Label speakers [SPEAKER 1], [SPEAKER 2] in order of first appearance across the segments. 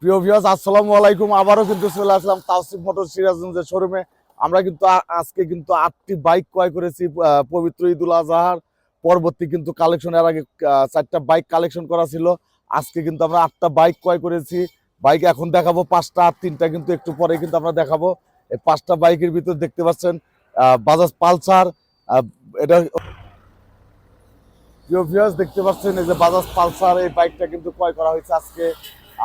[SPEAKER 1] প্রিয় ভিউয়ার্স, আসসালামু আলাইকুম। আবারও কিন্তু চলে আসলাম তাওসিফ মোটর সিরাজগঞ্জের শোরুমে। আমরা কিন্তু আজকে কিন্তু 8টি বাইক ক্রয় করেছি পবিত্র ঈদুল আজহার পরবর্তী কিন্তু কালেকশনের আগে 4টা বাইক কালেকশন করা ছিল। আজকে কিন্তু আমরা 8টা বাইক ক্রয় করেছি। বাইক এখন দেখাবো 5টা, আর 3টা কিন্তু একটু পরে কিন্তু আমরা দেখাবো। এই 5টা বাইকের ভিতর দেখতে পাচ্ছেন বাজাজ পালসার। এটা প্রিয় ভিউয়ার্স দেখতে পাচ্ছেন এই যে বাজাজ পালসার, এই বাইকটা কিন্তু ক্রয় করা হয়েছে আজকে।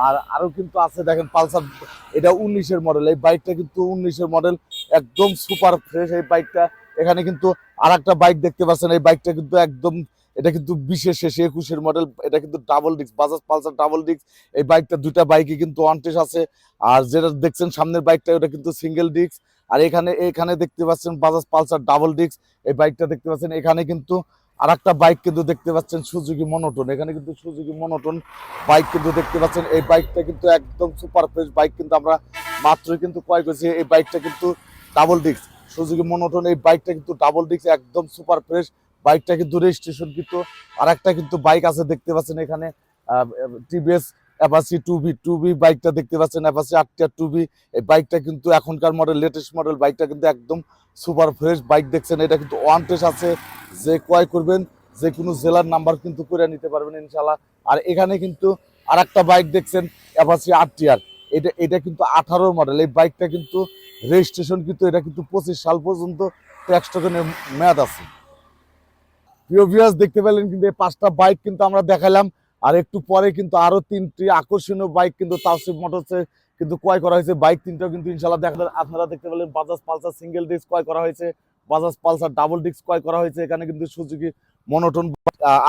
[SPEAKER 1] আর আরো কিন্তু আছে, দেখেন পালসার, এটা 19-এর মডেল। এই বাইকটা কিন্তু 19-এর মডেল, একদম সুপার ফ্রেশ এই বাইকটা। এখানে কিন্তু আর একটা বাইক দেখতে পাচ্ছেন, এই বাইকটা কিন্তু একদম, এটা কিন্তু 20-এর শেষে 21-এর মডেল। এটা কিন্তু double disc, Bajaj Pulsar double disc. এই বাইকটা দুইটা বাইকই কিন্তু ওয়ান টেস্ট আছে। আর যেটা দেখছেন সামনের বাইকটা, ওটা কিন্তু সিঙ্গেল ডিস্ক। আর এখানে এখানে দেখতে পাচ্ছেন বাজাজ পালসার ডাবল ডিস্ক, এই বাইকটা দেখতে পাচ্ছেন। এখানে কিন্তু আর একটা বাইক কিন্তু দেখতে পাচ্ছেন সুজুকি মনোটন, এখানে কিন্তু সুজুকি মনোটন বাইক কিন্তু দেখতে পাচ্ছেন। এই বাইকটা কিন্তু একদম সুপার ফ্রেশ বাইক, কিন্তু আমরা মাত্রই কিন্তু ক্রয় করেছি। এই বাইকটা কিন্তু ডাবল ডিস্ক সুজুকি মনোটন, এই বাইকটা কিন্তু ডাবল ডিস্ক, একদম সুপার ফ্রেশ বাইকটা কিন্তু রেজিস্ট্রেশন কিন্তু। আর একটা কিন্তু বাইক আছে দেখতে পাচ্ছেন এখানে, টিভিএস অ্যাপাচি টু বি বাইকটা দেখতে পাচ্ছেন, অ্যাপাচি আরটিআর টু বি। এই বাইকটা কিন্তু এখনকার মডেল, লেটেস্ট মডেল। বাইকটা কিন্তু একদম সুপার ফ্রেশ বাইক দেখছেন। এটা কিন্তু ওয়ান টেস্ট আছে, যে ক্রয় করবেন যে কোনো জেলার নাম্বার কিন্তু করে নিতে পারবেন ইনশাল্লাহ। আর এখানে কিন্তু আর একটা বাইক দেখছেন, অ্যাপাচি আরটিআর। এটা এটা কিন্তু 18 মডেল। এই বাইকটা কিন্তু রেজিস্ট্রেশন কিন্তু, এটা কিন্তু 25 সাল পর্যন্ত ট্যাক্স টোকেনের মেয়াদ আছে। প্রিয় ভিউয়ার্স দেখতে পেলেন কিন্তু এই 5টা বাইক কিন্তু আমরা দেখালাম। আর একটু পরে কিন্তু আরো 3টি আকর্ষণীয় বাইক কিন্তু তাওসিফ মোটরসে কিন্তু ক্রয় করা হয়েছে। বাইক 3টাও কিন্তু ইনশাল্লাহ দেখলেন। আপনারা দেখতে পেলেন বাজাজ পালসার সিঙ্গেল ডিস্ক ক্রয় করা হয়েছে, বাজাজ পালসার ডাবল ডিস্ক ক্রয় করা হয়েছে। এখানে কিন্তু সুজুকি মনোটন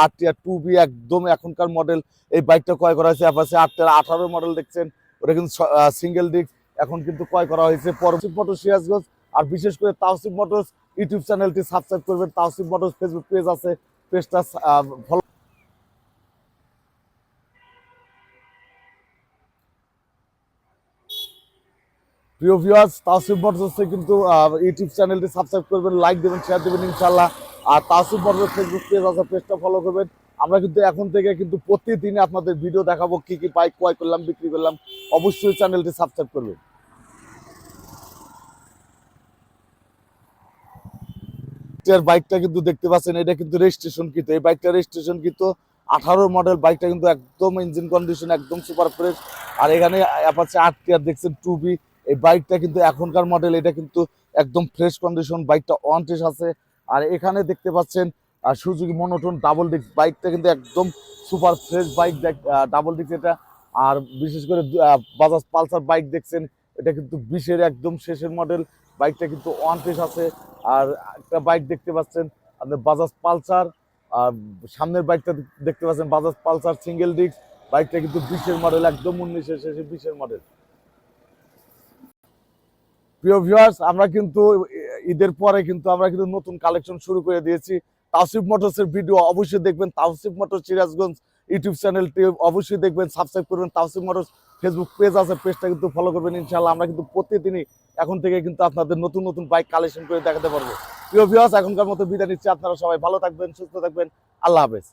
[SPEAKER 1] আরটিআর টু বি, একদম এখনকার মডেল, এই বাইকটা ক্রয় করা হয়েছে। অ্যাপাচি আরটিআর 18 মডেল দেখছেন, ওটা কিন্তু সিঙ্গেল ডিস্ক এখন কিন্তু ক্রয় করা হয়েছে। তাওসিফ মোটর সিরাজগঞ্জ। আর বিশেষ করে তাওসিফ মোটরস ইউটিউব চ্যানেলটি সাবস্ক্রাইব করবেন। তাওসিফ মোটরস ফেসবুক পেজ আছে, পেজটা ফলো। প্রিয় ভিউয়ার্স, তাওসিফ মোটরসে কিন্তু ইউটিউব চ্যানেলটি সাবস্ক্রাইব করবেন, লাইক দেবেন, শেয়ার দেবেন ইনশাল্লাহ। আর তাওসিফ মোটরস ফেসবুক পেজ আছে, পেজটা ফলো করবেন। আমরা কিন্তু এখন থেকে কিন্তু প্রতিদিনই আপনাদের ভিডিও দেখাবো, কি কি বাইক ক্রয় করলাম, বিক্রি করলাম। অবশ্যই চ্যানেলটি সাবস্ক্রাইব করবেন। বাইকটা কিন্তু দেখতে পাচ্ছেন, এটা কিন্তু রেজিস্ট্রেশন কিন্তু, এই বাইকটা রেজিস্ট্রেশন কিন্তু 18 মডেল। বাইকটা কিন্তু একদম ইঞ্জিন কন্ডিশন, একদম সুপার ফ্রেশ। আর এখানে অ্যাপাচি আরটিআর দেখছেন টু বি, এই বাইকটা কিন্তু এখনকার মডেল, এটা কিন্তু একদম ফ্রেশ কন্ডিশন, বাইকটা ওয়ান টেস্ট আছে। আর এখানে দেখতে পাচ্ছেন সুজুকি মনোটন ডাবল ডিস্ক, বাইকটা কিন্তু একদম super fresh bike, double disc এটা। আর বিশেষ করে বাজাজ পালসার বাইক দেখছেন, এটা কিন্তু 20-এর একদম শেষের মডেল, বাইকটা কিন্তু ওয়ান টেস্ট আছে। আর একটা বাইক দেখতে পাচ্ছেন আপনার বাজাজ পালসার, আর সামনের বাইকটা দেখতে পাচ্ছেন বাজাজ পালসার সিঙ্গেল ডিস্ক, বাইকটা কিন্তু 20-এর মডেল, একদম 19-এর শেষে 20-এর মডেল। প্রিয় ভিউয়ার্স, আমরা কিন্তু ঈদের পরে কিন্তু আমরা কিন্তু নতুন কালেকশন শুরু করে দিয়েছি। তাওসিফ মোটরসের ভিডিও অবশ্যই দেখবেন, তাওসিফ মোটরস সিরাজগঞ্জ ইউটিউব চ্যানেলটি অবশ্যই দেখবেন, সাবস্ক্রাইব করবেন। তাওসিফ মোটরস ফেসবুক পেজ আছে, পেজটা কিন্তু ফলো করবেন ইনশাআল্লাহ। আমরা কিন্তু প্রতিদিনই এখন থেকে কিন্তু আপনাদের নতুন নতুন বাইক কালেকশন করে দেখাতে পারবো। প্রিয় ভিউয়ার্স, এখনকার মতো বিদায় নিচ্ছি। আপনারা সবাই ভালো থাকবেন, সুস্থ থাকবেন। আল্লাহ হাফেজ।